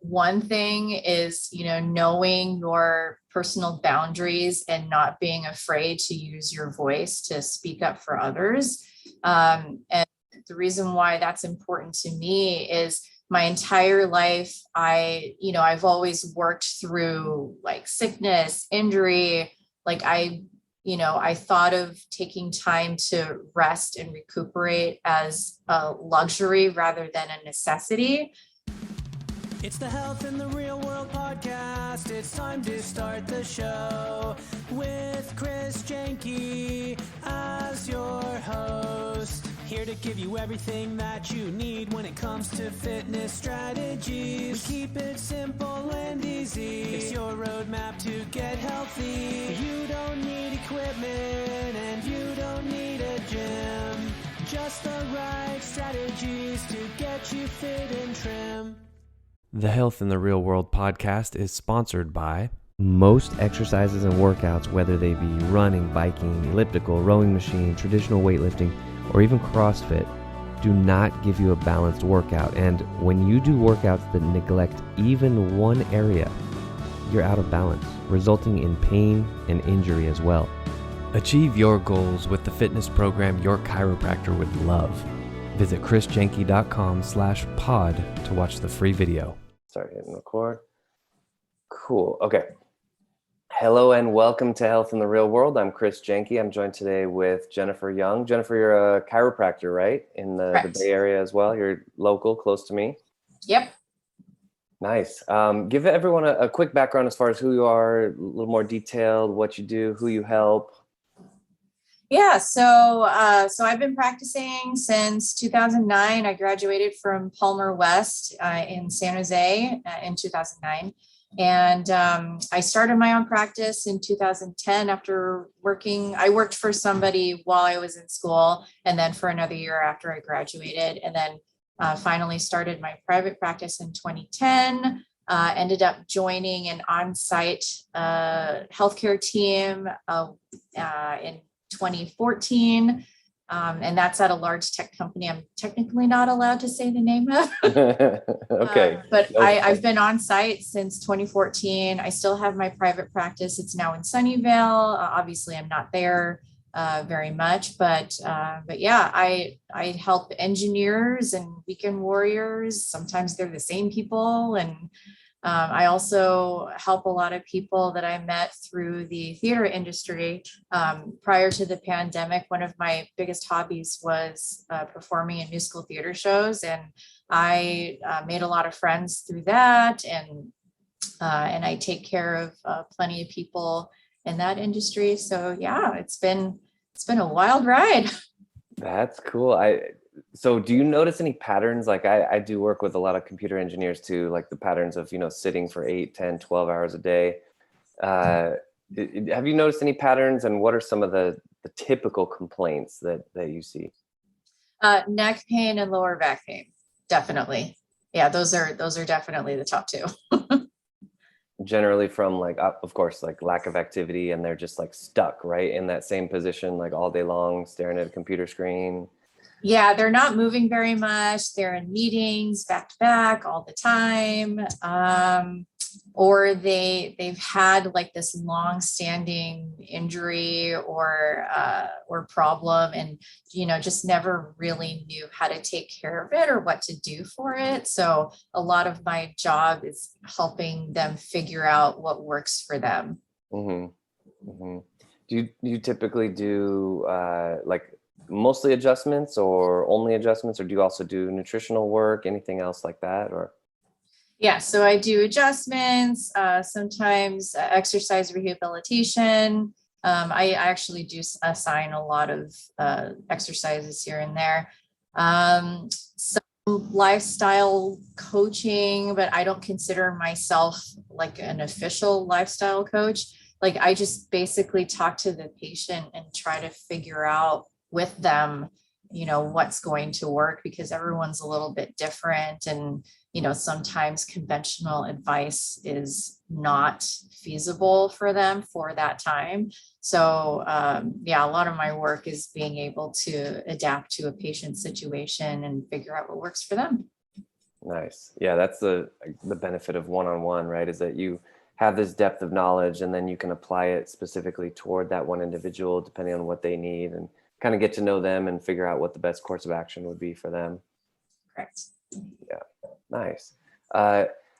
one thing is, knowing your personal boundaries and not being afraid to use your voice to speak up for others. And the reason why that's important to me is my entire life, I've always worked through like sickness, injury. Like I thought of taking time to rest and recuperate as a luxury rather than a necessity. It's the Health in the Real World podcast. It's time to start the show with Chris Janke as your host. Here to give you everything that you need when it comes to fitness strategies. We keep it simple and easy. It's your roadmap to get healthy. You don't need equipment and you don't need a gym. Just the right strategies to get you fit and trim. The Health in the Real World podcast is sponsored by most exercises and workouts, whether they be running, biking, elliptical, rowing machine, traditional weightlifting, or even CrossFit, do not give you a balanced workout. And when you do workouts that neglect even one area, you're out of balance, resulting in pain and injury as well. Achieve your goals with the fitness program your chiropractor would love. Visit chrisjanke.com/pod to watch the free video. Start hitting record. Cool. Okay. Hello and welcome to Health in the Real World. I'm Chris Janke. I'm joined today with Jennifer Young. Jennifer, you're a chiropractor, right? In the Bay Area as well. You're local, close to me. Yep. Nice. Give everyone a quick background as far as who you are, a little more detailed, what you do, who you help. Yeah, so I've been practicing since 2009. I graduated from Palmer West in San Jose in 2009. And I started my own practice in 2010 after I worked for somebody while I was in school and then for another year after I graduated, and then finally started my private practice in 2010. Ended up joining an on-site healthcare team in 2014. And that's at a large tech company I'm technically not allowed to say the name of. Okay. But I've been on site since 2014. I still have my private practice. It's now in Sunnyvale. Obviously, I'm not there very much, but yeah, I help engineers and weekend warriors. Sometimes they're the same people. And I also help a lot of people that I met through the theater industry. Prior to the pandemic, one of my biggest hobbies was performing in musical theater shows, and I made a lot of friends through that, and I take care of plenty of people in that industry. So yeah, it's been a wild ride. That's cool. So do you notice any patterns? Like I do work with a lot of computer engineers too, like the patterns of, sitting for 8, 10, 12 hours a day. Have you noticed any patterns, and what are some of the typical complaints that you see? Neck pain and lower back pain. Definitely. Yeah, those are definitely the top two. Generally from of course, lack of activity, and they're just stuck right in that same position, all day long, staring at a computer screen. Yeah, they're not moving very much. They're in meetings back to back all the time. Or they've had this long-standing injury or problem, and just never really knew how to take care of it or what to do for it. So a lot of my job is helping them figure out what works for them. Mm-hmm. Mm-hmm. Do you typically do mostly adjustments or only adjustments, or do you also do nutritional work, anything else like that? Or yeah, so I do adjustments, sometimes exercise rehabilitation. I actually do assign a lot of exercises here and there. Some lifestyle coaching, but I don't consider myself an official lifestyle coach. I just basically talk to the patient and try to figure out with them, what's going to work, because everyone's a little bit different. And, sometimes conventional advice is not feasible for them for that time. So, yeah, a lot of my work is being able to adapt to a patient's situation and figure out what works for them. Nice. Yeah, that's the benefit of one-on-one, right? Is that you have this depth of knowledge, and then you can apply it specifically toward that one individual, depending on what they need, and kind of get to know them and figure out what the best course of action would be for them. Correct. Yeah, nice.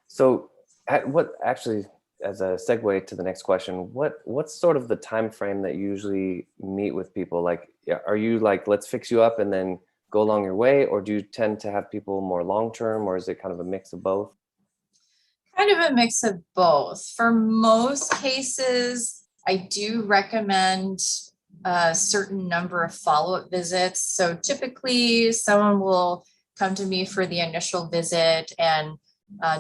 So, what actually, as a segue to the next question, what's sort of the time frame that you usually meet with people? Like, are you like, let's fix you up and then go along your way, or do you tend to have people more long term, or is it kind of a mix of both? Kind of a mix of both. For most cases, I do recommend a certain number of follow-up visits. So typically someone will come to me for the initial visit, and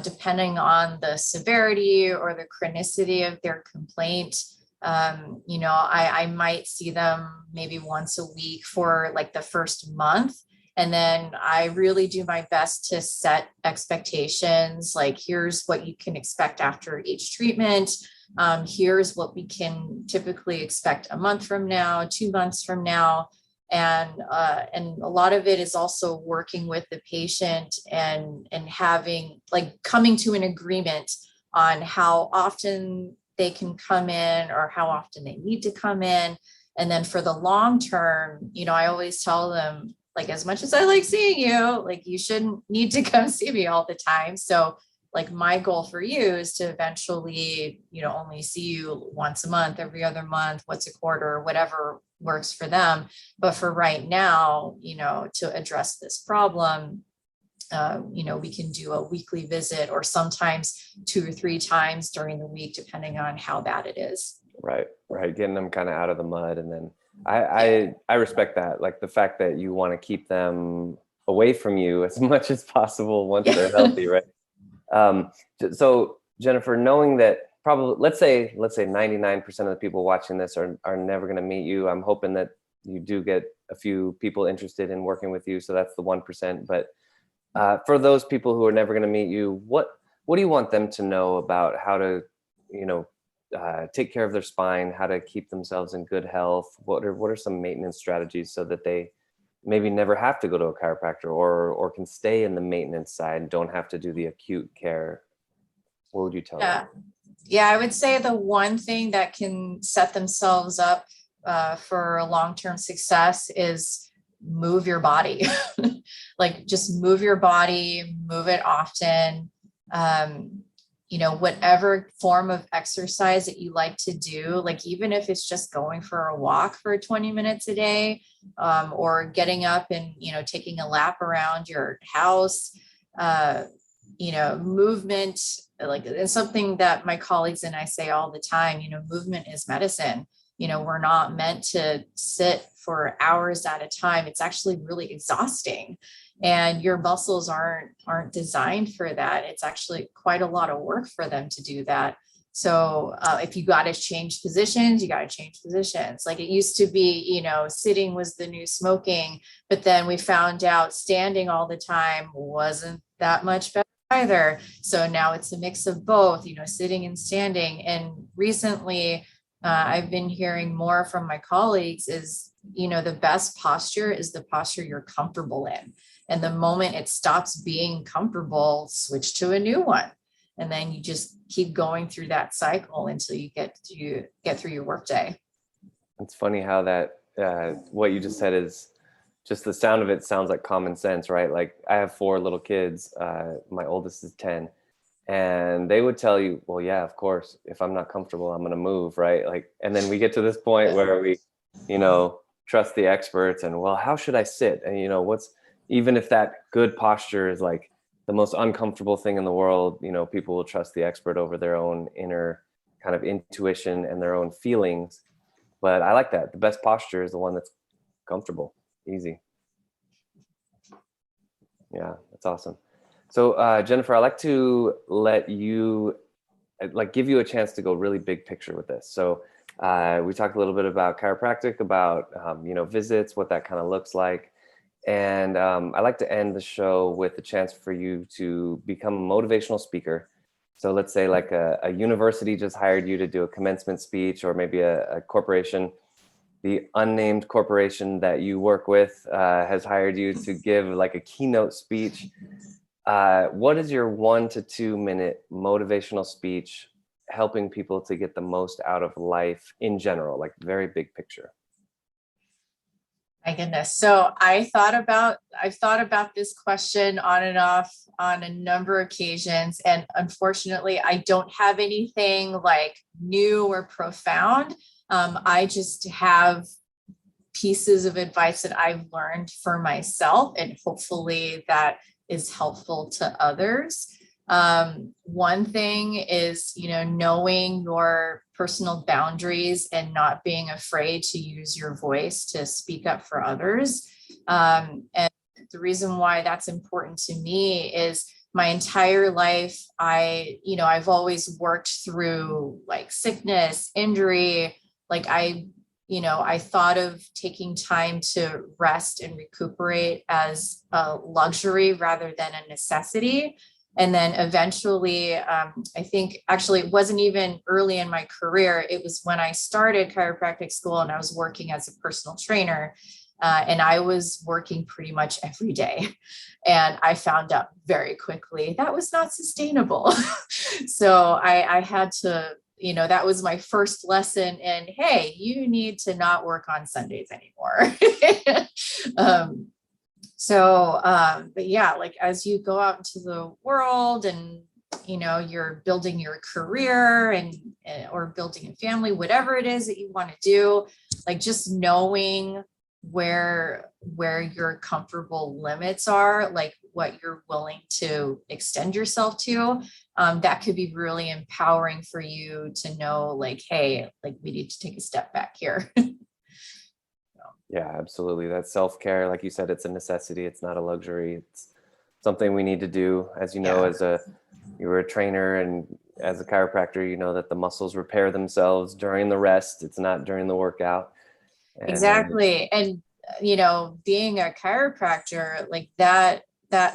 depending on the severity or the chronicity of their complaint, I might see them maybe once a week for like the first month. And then I really do my best to set expectations. Like, here's what you can expect after each treatment. Here's what we can typically expect a month from now, 2 months from now. And a lot of it is also working with the patient and having, like, coming to an agreement on how often they can come in or how often they need to come in. And then for the long term, I always tell them, like, as much as I like seeing you, like, you shouldn't need to come see me all the time. So, like, my goal for you is to eventually, only see you once a month, every other month, once a quarter, whatever works for them. But for right now, to address this problem, we can do a weekly visit, or sometimes 2 or 3 times during the week, depending on how bad it is. Right. Getting them kind of out of the mud. And then I respect that. Like, the fact that you want to keep them away from you as much as possible once they're healthy, right? So Jennifer, knowing that probably, let's say 99% of the people watching this are never going to meet you. I'm hoping that you do get a few people interested in working with you. So that's the 1%. But for those people who are never going to meet you, what do you want them to know about how to, take care of their spine, how to keep themselves in good health? What are some maintenance strategies so that they maybe never have to go to a chiropractor, or can stay in the maintenance side and don't have to do the acute care? What would you tell them? Yeah, I would say the one thing that can set themselves up for long-term success is move your body. Like, just move your body, move it often. Whatever form of exercise that you like to do, like, even if it's just going for a walk for 20 minutes a day, or getting up and, taking a lap around your house, movement, like, it's something that my colleagues and I say all the time, movement is medicine. We're not meant to sit for hours at a time. It's actually really exhausting. And your muscles aren't designed for that. It's actually quite a lot of work for them to do that. So if you got to change positions, you got to change positions. Like, it used to be, sitting was the new smoking, but then we found out standing all the time wasn't that much better either. So now it's a mix of both, sitting and standing. And recently, I've been hearing more from my colleagues is, the best posture is the posture you're comfortable in. And the moment it stops being comfortable, switch to a new one. And then you just keep going through that cycle until you get through your workday. It's funny how that, what you just said is just the sound of it sounds like common sense, right? Like, I have 4 little kids. My oldest is 10. And they would tell you, well, yeah, of course, if I'm not comfortable, I'm going to move, right? Like, and then we get to this point where we, trust the experts, and, well, how should I sit? And, even if that good posture is like the most uncomfortable thing in the world, people will trust the expert over their own inner kind of intuition and their own feelings. But I like that. The best posture is the one that's comfortable, easy. Yeah, that's awesome. So Jennifer, I'd like to give you a chance to go really big picture with this. So we talked a little bit about chiropractic, about visits, what that kind of looks like. And I like to end the show with a chance for you to become a motivational speaker. So let's say like a university just hired you to do a commencement speech, or maybe a corporation, the unnamed corporation that you work with has hired you to give like a keynote speech. What is your 1 to 2 minute motivational speech helping people to get the most out of life in general, like very big picture? My goodness. So I've thought about this question on and off on a number of occasions. And unfortunately, I don't have anything like new or profound. I just have pieces of advice that I've learned for myself, and hopefully that is helpful to others. One thing is, knowing your personal boundaries and not being afraid to use your voice to speak up for others. And the reason why that's important to me is my entire life, I've always worked through like sickness, injury. Like I thought of taking time to rest and recuperate as a luxury rather than a necessity. And then eventually, I think actually it wasn't even early in my career. It was when I started chiropractic school and I was working as a personal trainer. And I was working pretty much every day. And I found out very quickly that was not sustainable. So I had to, that was my first lesson in, hey, you need to not work on Sundays anymore. But yeah, like as you go out into the world and, you're building your career or building a family, whatever it is that you want to do, like just knowing where your comfortable limits are, like what you're willing to extend yourself to, that could be really empowering for you to know like, hey, like we need to take a step back here. Yeah, absolutely. That's self-care. Like you said, it's a necessity. It's not a luxury. It's something we need to do. As you know, you were a trainer and as a chiropractor, you know that the muscles repair themselves during the rest. It's not during the workout. Exactly. And, being a chiropractor, like that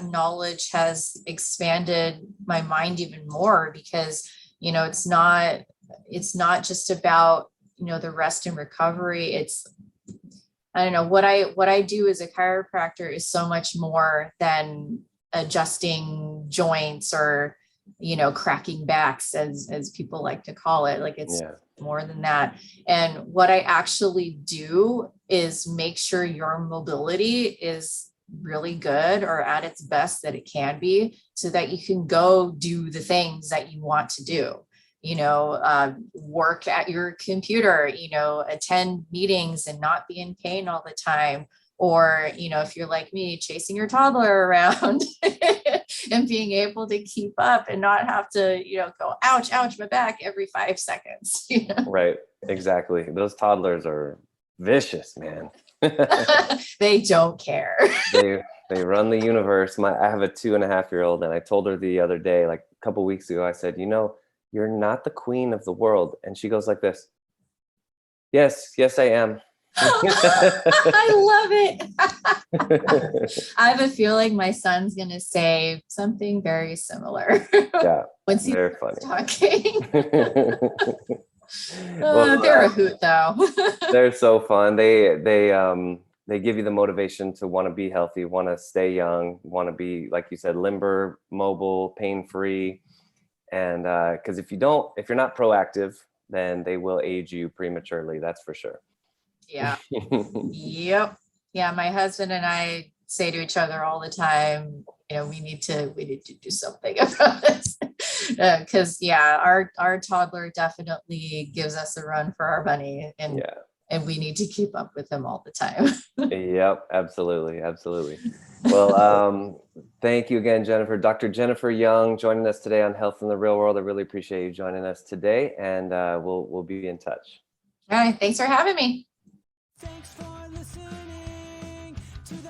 knowledge has expanded my mind even more because, it's not just about, the rest and recovery. It's, I don't know, what I do as a chiropractor is so much more than adjusting joints or, cracking backs as people like to call it. Like it's more than that. And what I actually do is make sure your mobility is really good or at its best that it can be so that you can go do the things that you want to do. Work at your computer, attend meetings and not be in pain all the time. Or, if you're like me, chasing your toddler around and being able to keep up and not have to, go, ouch, my back every 5 seconds. Right. Exactly. Those toddlers are vicious, man. They don't care. They run the universe. I have a 2.5-year-old and I told her the other day, like a couple weeks ago, I said, you're not the queen of the world. And she goes like this. Yes, I am. I love it. I have a feeling my son's going to say something very similar. Yeah. Once he's funny. Talking. They're a hoot though. They're so fun. They give you the motivation to want to be healthy, want to stay young, want to be, like you said, limber, mobile, pain-free. And because if you're not proactive, then they will age you prematurely. That's for sure. Yeah. Yep. Yeah. My husband and I say to each other all the time, we need to do something about this. Because our toddler definitely gives us a run for our money, and we need to keep up with him all the time. Yep, absolutely. Well, thank you again, Jennifer. Dr. Jennifer Young joining us today on Health in the Real World. I really appreciate you joining us today, and we'll be in touch. All right, thanks for having me. Thanks for listening to the